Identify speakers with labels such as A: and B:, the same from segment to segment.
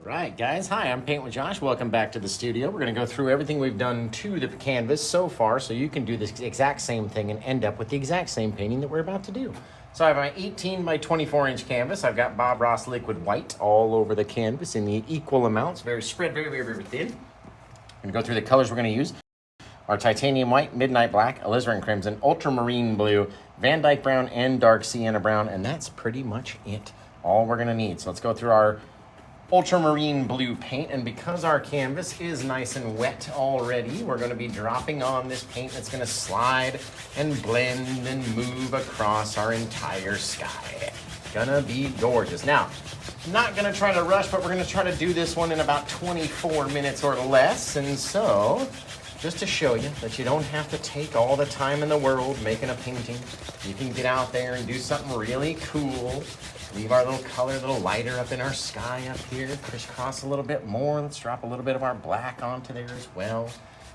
A: Right, guys. Hi, I'm Paint with Josh. Welcome back to the studio. We're going to go through everything we've done to the canvas so far so you can do this exact same thing and end up with the exact same painting that we're about to do. So I have my 18 by 24 inch canvas. I've got Bob Ross liquid white all over the canvas in the equal amounts, very thin. I'm going to go through the colors we're going to use. Our titanium white, midnight black, alizarin crimson, ultramarine blue, Van Dyke brown, and dark sienna brown, and that's pretty much it. All we're going to need. So let's go through our ultramarine blue paint, and because our canvas is nice and wet already, we're going to be dropping on this paint that's going to slide and blend and move across our entire sky. Gonna be gorgeous. Now, I'm not going to try to rush, but we're going to try to do this one in about 24 minutes or less, and so just to show you that you don't have to take all the time in the world making a painting. You can get out there and do something really cool. Leave our little color a little lighter up in our sky up here. Crisscross a little bit more. Let's drop a little bit of our black onto there as well,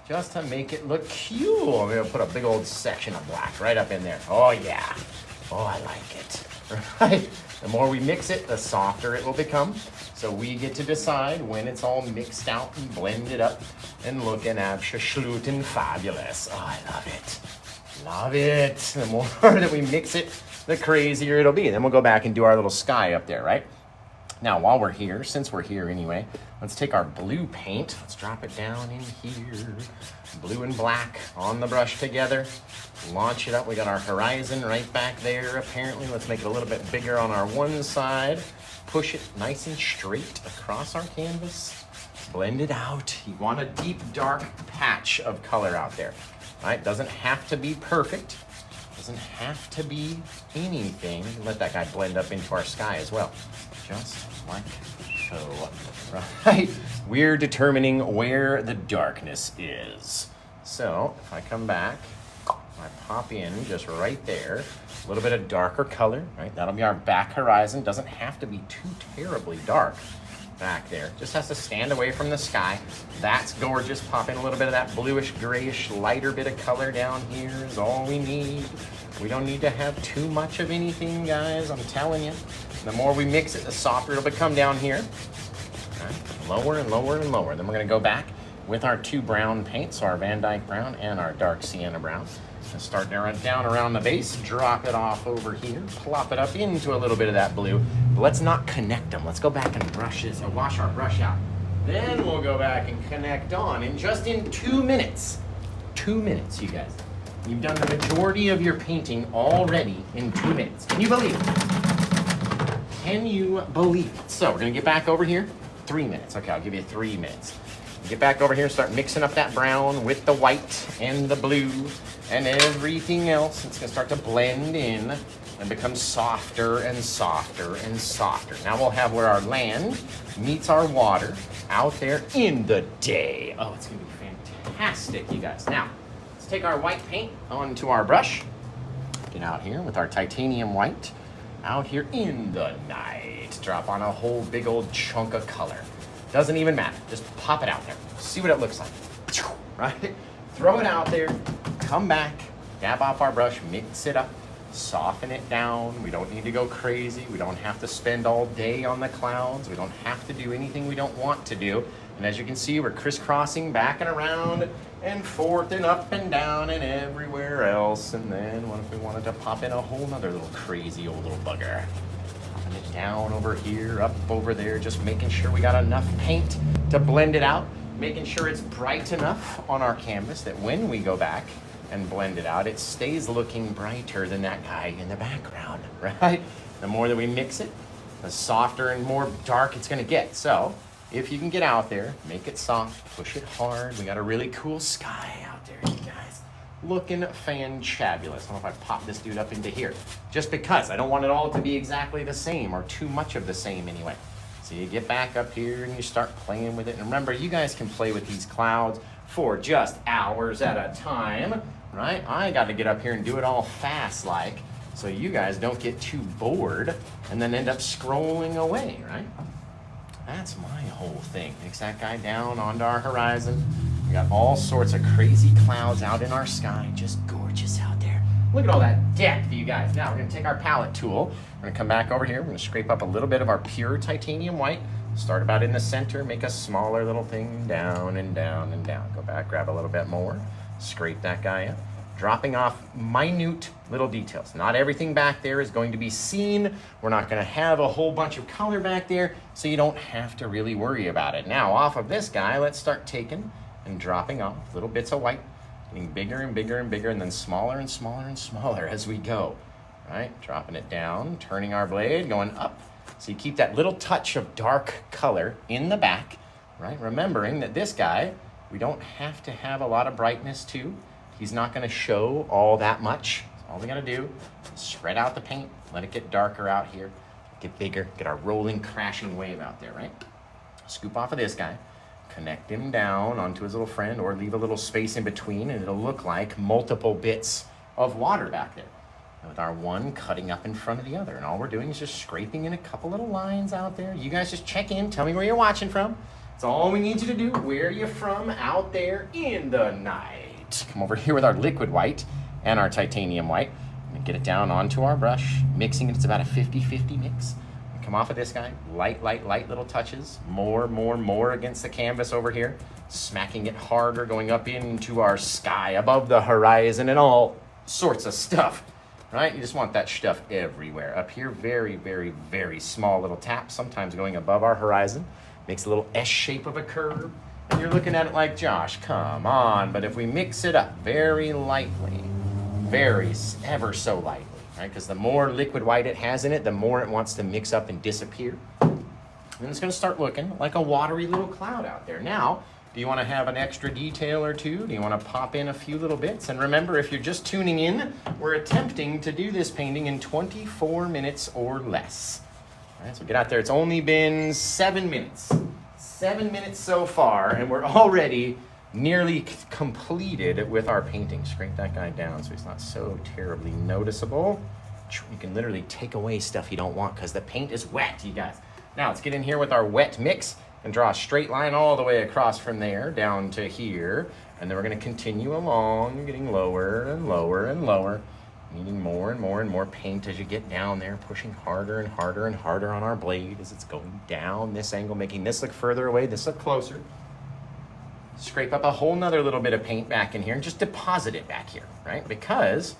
A: just to make it look cute. I'm gonna put a big old section of black right up in there. Oh yeah. Oh, I like it. Right? The more we mix it, the softer it will become. So we get to decide when it's all mixed out and blended up and looking absolutely fabulous. Oh, I love it. Love it. The more that we mix it, the crazier it'll be. Then we'll go back and do our little sky up there, right? Now, while we're here, since we're here anyway, let's take our blue paint. Let's drop it down in here. Blue and black on the brush together. Launch it up. We got our horizon right back there, apparently. Let's make it a little bit bigger on our one side. Push it nice and straight across our canvas. Blend it out. You want a deep, dark patch of color out there. All right? Doesn't have to be perfect. Doesn't have to be anything. Let that guy blend up into our sky as well. Just like so. Right? We're determining where the darkness is. So if I come back, I pop in just right there, a little bit of darker color, right? That'll be our back horizon. Doesn't have to be too terribly dark back there. Just has to stand away from the sky. That's gorgeous. Pop in a little bit of that bluish, grayish, lighter bit of color down here is all we need. We don't need to have too much of anything, guys. I'm telling you. The more we mix it, the softer it'll become down here. Right. Lower and lower and lower. Then we're going to go back with our two brown paints, so our Van Dyke brown and our dark sienna brown. And start down around the base, drop it off over here, plop it up into a little bit of that blue. But let's not connect them. Let's go back and wash our brush out. Then we'll go back and connect on in just in 2 minutes. 2 minutes, you guys. You've done the majority of your painting already in 2 minutes. Can you believe it? Can you believe it? So we're gonna get back over here. 3 minutes. Okay, I'll give you 3 minutes. Get back over here and start mixing up that brown with the white and the blue and everything else. It's gonna start to blend in and become softer and softer and softer. Now we'll have where our land meets our water out there in the day. Oh, it's gonna be fantastic, you guys. Now, let's take our white paint onto our brush. Get out here with our titanium white out here in the night. Drop on a whole big old chunk of color. Doesn't even matter. Just pop it out there. See what it looks like. Right? Throw it out there. Come back. Dab off our brush. Mix it up. Soften it down. We don't need to go crazy. We don't have to spend all day on the clouds. We don't have to do anything we don't want to do. And as you can see, we're crisscrossing back and around and forth and up and down and everywhere else. And then what if we wanted to pop in a whole nother little crazy old little bugger? It down over here, up over there, just making sure we got enough paint to blend it out, making sure it's bright enough on our canvas that when we go back and blend it out, it stays looking brighter than that guy in the background, right? The more that we mix it, the softer and more dark it's gonna get. So if you can get out there, make it soft, push it hard. We got a really cool sky out there, you guys. Looking fantabulous. I don't know if I pop this dude up into here, just because I don't want it all to be exactly the same or too much of the same anyway. So you get back up here and you start playing with it. And remember, you guys can play with these clouds for just hours at a time, right? I got to get up here and do it all fast like, so you guys don't get too bored and then end up scrolling away, right? That's my whole thing. Mix that guy down onto our horizon. We got all sorts of crazy clouds out in our sky. Just gorgeous out there. Look at all that depth, you guys. Now we're gonna take our palette tool. We're gonna come back over here. We're gonna scrape up a little bit of our pure titanium white, Start about in the center, make a smaller little thing, down and down and down. Go back, grab a little bit more, scrape that guy up. Dropping off minute little details. Not everything back there is going to be seen. We're not gonna have a whole bunch of color back there, so you don't have to really worry about it. Now, off of this guy, let's start taking and dropping off little bits of white, getting bigger and bigger and bigger, and then smaller and smaller and smaller as we go, right? Dropping it down, turning our blade, going up. So you keep that little touch of dark color in the back, right? Remembering that this guy, we don't have to have a lot of brightness to. He's not gonna show all that much. All we gotta do is spread out the paint, let it get darker out here, get bigger, get our rolling, crashing wave out there, right? Scoop off of this guy, connect him down onto his little friend, or leave a little space in between, and it'll look like multiple bits of water back there, with our one cutting up in front of the other. And all we're doing is just scraping in a couple little lines out there. You guys just check in, tell me where you're watching from. That's all we need you to do. Where are you from out there in the night? Come over here with our liquid white and our titanium white, and get it down onto our brush, mixing it. It's about a 50-50 mix. Come off of this guy, light little touches, more against the canvas over here, smacking it harder, going up into our sky, above the horizon, and all sorts of stuff, right? You just want that stuff everywhere. Up here, very small little tap, sometimes going above our horizon, makes a little S shape of a curve, and you're looking at it like, Josh, come on. But if we mix it up very lightly, ever so lightly, right? Because the more liquid white it has in it, the more it wants to mix up and disappear. And it's gonna start looking like a watery little cloud out there. Now, do you wanna have an extra detail or two? Do you wanna pop in a few little bits? And remember, if you're just tuning in, we're attempting to do this painting in 24 minutes or less. All right, so get out there. It's only been 7 minutes. 7 minutes so far, and we're already nearly completed with our painting. Scrape that guy down so he's not so terribly noticeable. You can literally take away stuff you don't want because the paint is wet, you guys. Now let's get in here with our wet mix and draw a straight line all the way across from there down to here. And then we're gonna continue along, getting lower and lower and lower, needing more and more paint as you get down there, pushing harder and harder and harder on our blade as it's going down this angle, making this look further away, this look closer. Scrape up a whole nother little bit of paint back in here and just deposit it back here, right? Because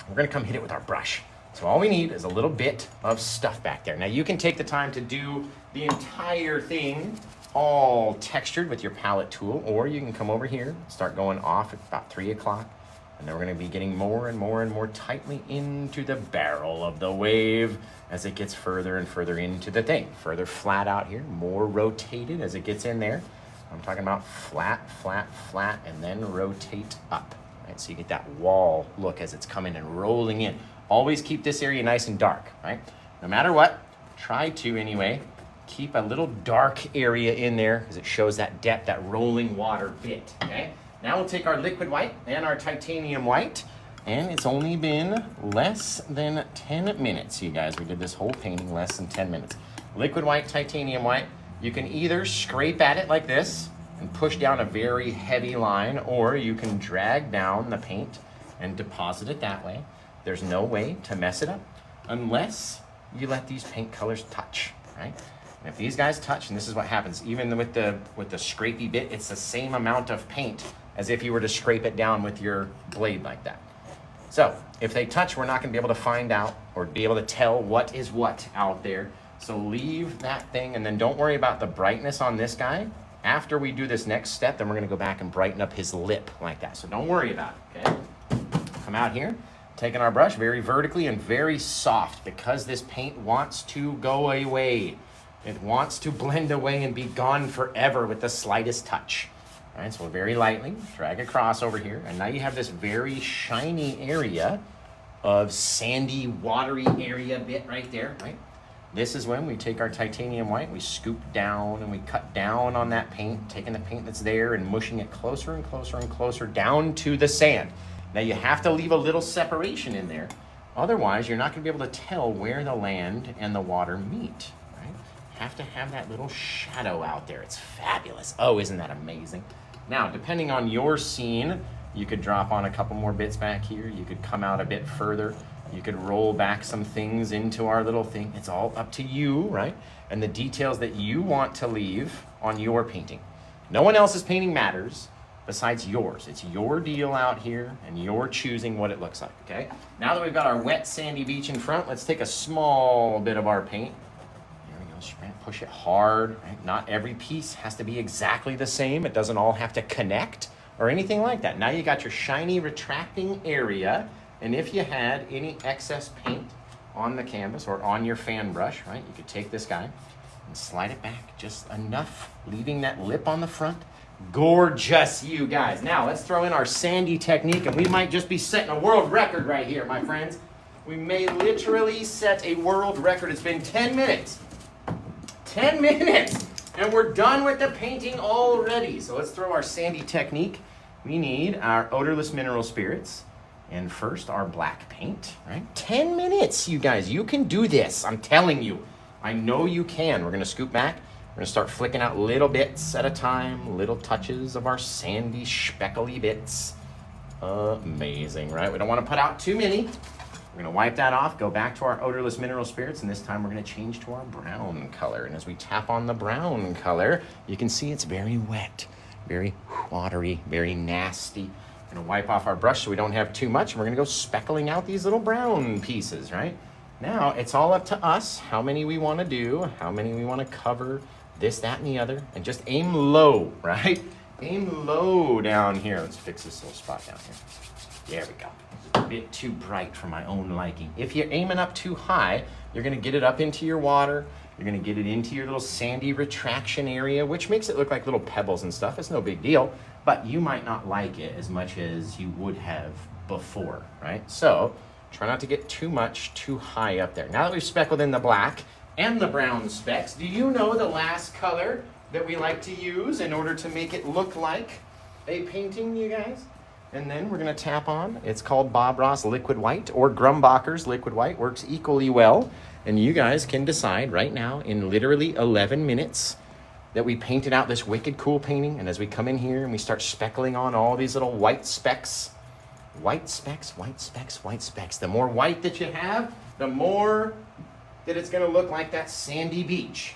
A: we're gonna come hit it with our brush. So all we need is a little bit of stuff back there. Now you can take the time to do the entire thing all textured with your palette tool, or you can come over here, start going off at about 3 o'clock, and then we're gonna be getting more and more tightly into the barrel of the wave as it gets further and further into the thing. Further flat out here, more rotated as it gets in there. I'm talking about flat, and then rotate up, right? So you get that wall look as it's coming and rolling in. Always keep this area nice and dark, right? No matter what, try to anyway, keep a little dark area in there because it shows that depth, that rolling water bit, okay? Now we'll take our liquid white and our titanium white, and it's only been less than 10 minutes, you guys. We did this whole painting less than 10 minutes. Liquid white, titanium white, you can either scrape at it like this and push down a very heavy line, or you can drag down the paint and deposit it that way. There's no way to mess it up unless you let these paint colors touch, right? And if these guys touch, and this is what happens, even with the scrapey bit, it's the same amount of paint as if you were to scrape it down with your blade like that. So if they touch, we're not gonna be able to find out or be able to tell what is what out there. So leave that thing, and then don't worry about the brightness on this guy. After we do this next step, then we're gonna go back and brighten up his lip like that. So don't worry about it, okay? Come out here, taking our brush very vertically and very soft because this paint wants to go away. It wants to blend away and be gone forever with the slightest touch. All right, so very lightly drag across over here, and now you have this very shiny area of sandy, watery area bit right there, right? This is when we take our titanium white, we scoop down and we cut down on that paint, taking the paint that's there and mushing it closer and closer and closer down to the sand. Now you have to leave a little separation in there. Otherwise, you're not gonna be able to tell where the land and the water meet, right? Have to have that little shadow out there. It's fabulous. Oh, isn't that amazing? Now, depending on your scene, you could drop on a couple more bits back here. You could come out a bit further You could roll back some things into our little thing. It's all up to you, right? And the details that you want to leave on your painting. No one else's painting matters besides yours. It's your deal out here, and you're choosing what it looks like, okay? Now that we've got our wet sandy beach in front, let's take a small bit of our paint. There we go, push it hard. Right? Not every piece has to be exactly the same. It doesn't all have to connect or anything like that. Now you got your shiny retracting area, and if you had any excess paint on the canvas or on your fan brush, right, you could take this guy and slide it back just enough, leaving that lip on the front. Gorgeous, you guys. Now let's throw in our sandy technique, and we might just be setting a world record right here, my friends. We may literally set a world record. It's been 10 minutes. 10 minutes, and we're done with the painting already. So let's throw our sandy technique. We need our odorless mineral spirits. And first, our black paint, right? 10 minutes, you guys. You can do this. I'm telling you. I know you can. We're going to scoop back. We're going to start flicking out little bits at a time, little touches of our sandy, speckly bits. Amazing, right? We don't want to put out too many. We're going to wipe that off, go back to our odorless mineral spirits, and this time we're going to change to our brown color. And as we tap on the brown color, you can see it's very wet, very watery, very nasty. We're going to wipe off our brush so we don't have too much. And we're going to go speckling out these little brown pieces, right? Now, it's all up to us how many we want to do, how many we want to cover, this, that, and the other. And just aim low, right? Aim low down here. Let's fix this little spot down here. There we go. It's a bit too bright for my own liking. If you're aiming up too high, you're going to get it up into your water. You're going to get it into your little sandy retraction area, which makes it look like little pebbles and stuff. It's no big deal. But you might not like it as much as you would have before, right? So try not to get too much too high up there. Now that we've speckled in the black and the brown specks, do you know the last color that we like to use in order to make it look like a painting, you guys? And then we're going to tap on, it's called Bob Ross Liquid White, or Grumbacher's Liquid White, works equally well. And you guys can decide right now in literally 11 minutes that we painted out this wicked cool painting. And as we come in here and we start speckling on all these little white specks, white specks, white specks, white specks. The more white that you have, the more that it's going to look like that sandy beach.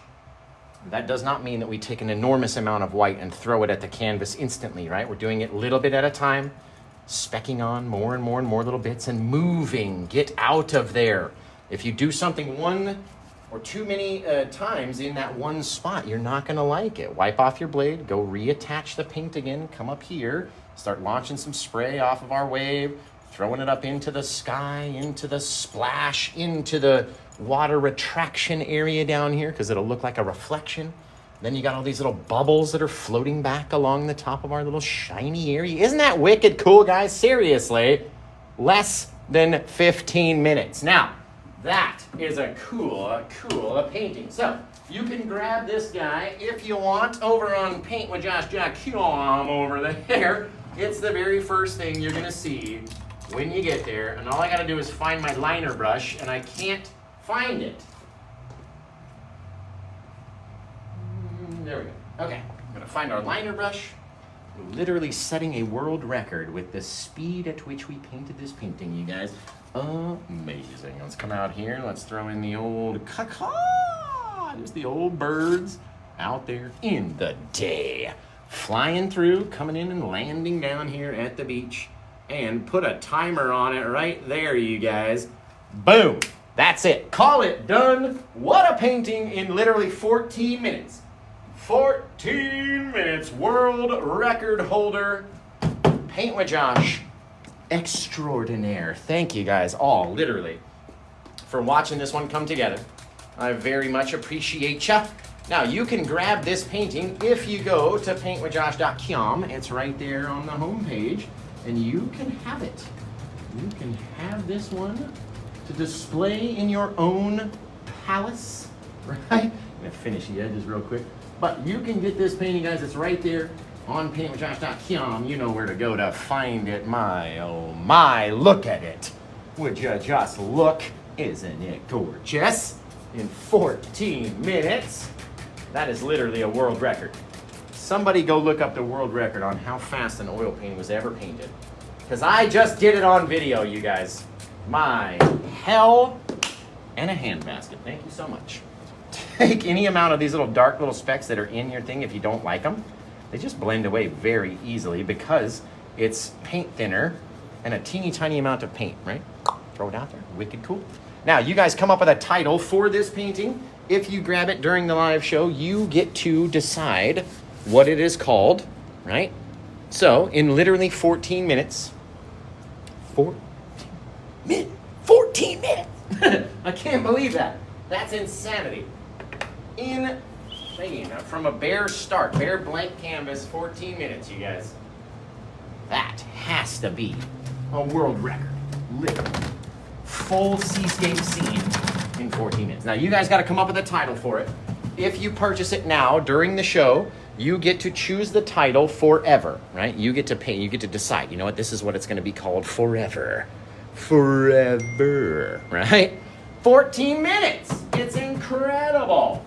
A: That does not mean that we take an enormous amount of white and throw it at the canvas instantly, right? We're doing it a little bit at a time, specking on more and more and more little bits and moving. Get out of there. If you do something one or too many times in that one spot, you're not going to like it. Wipe off your blade, go reattach the paint again, come up here, start launching some spray off of our wave, throwing it up into the sky, into the splash, into the water retraction area down here, because it'll look like a reflection. Then you got all these little bubbles that are floating back along the top of our little shiny area. Isn't that wicked cool, guys? Seriously, less than 15 minutes. Now, that is a cool painting. So you can grab this guy if you want over on PaintWithJosh.com over there. It's the very first thing you're going to see when you get there. And all I got to do is find my liner brush, and I can't find it. There we go. Okay, I'm going to find our liner brush. We're literally setting a world record with the speed at which we painted this painting, you guys. Amazing. Let's come out here. Let's throw in the old caca. There's the old birds out there in the day. Flying through, coming in and landing down here at the beach. And put a timer on it right there, you guys. Boom. That's it. Call it done. What a painting in literally 14 minutes. 14 minutes. World record holder. Paint with Josh. Extraordinaire. Thank you guys all, literally, for watching this one come together. I very much appreciate ya. Now, you can grab this painting if you go to PaintWithJosh.com. It's right there on the home page, and you can have it. You can have this one to display in your own palace, right? I'm gonna finish the edges real quick. But you can get this painting, guys. It's right there on PaintWithJosh.com. You know where to go to find it. My, oh my, look at it. Would you just look? Isn't it gorgeous? In 14 minutes. That is literally a world record. Somebody go look up the world record on how fast an oil painting was ever painted. Because I just did it on video, you guys. My hell, and a hand basket. Thank you so much. Take any amount of these little dark little specks that are in your thing if you don't like them. They just blend away very easily because it's paint thinner and a teeny tiny amount of paint, right? Throw it out there, wicked cool. Now, you guys come up with a title for this painting. If you grab it during the live show, you get to decide what it is called, right? So, in literally 14 minutes, 14 minutes. I can't believe that. That's insanity. Insane. From a bare start, bare blank canvas, 14 minutes, you guys. That has to be a world record. Literally. Full seascape scene in 14 minutes. Now, you guys got to come up with a title for it. If you purchase it now during the show, you get to choose the title forever, right? You get to paint, you get to decide, you know what, this is what it's going to be called forever. Forever, right? 14 minutes. It's incredible.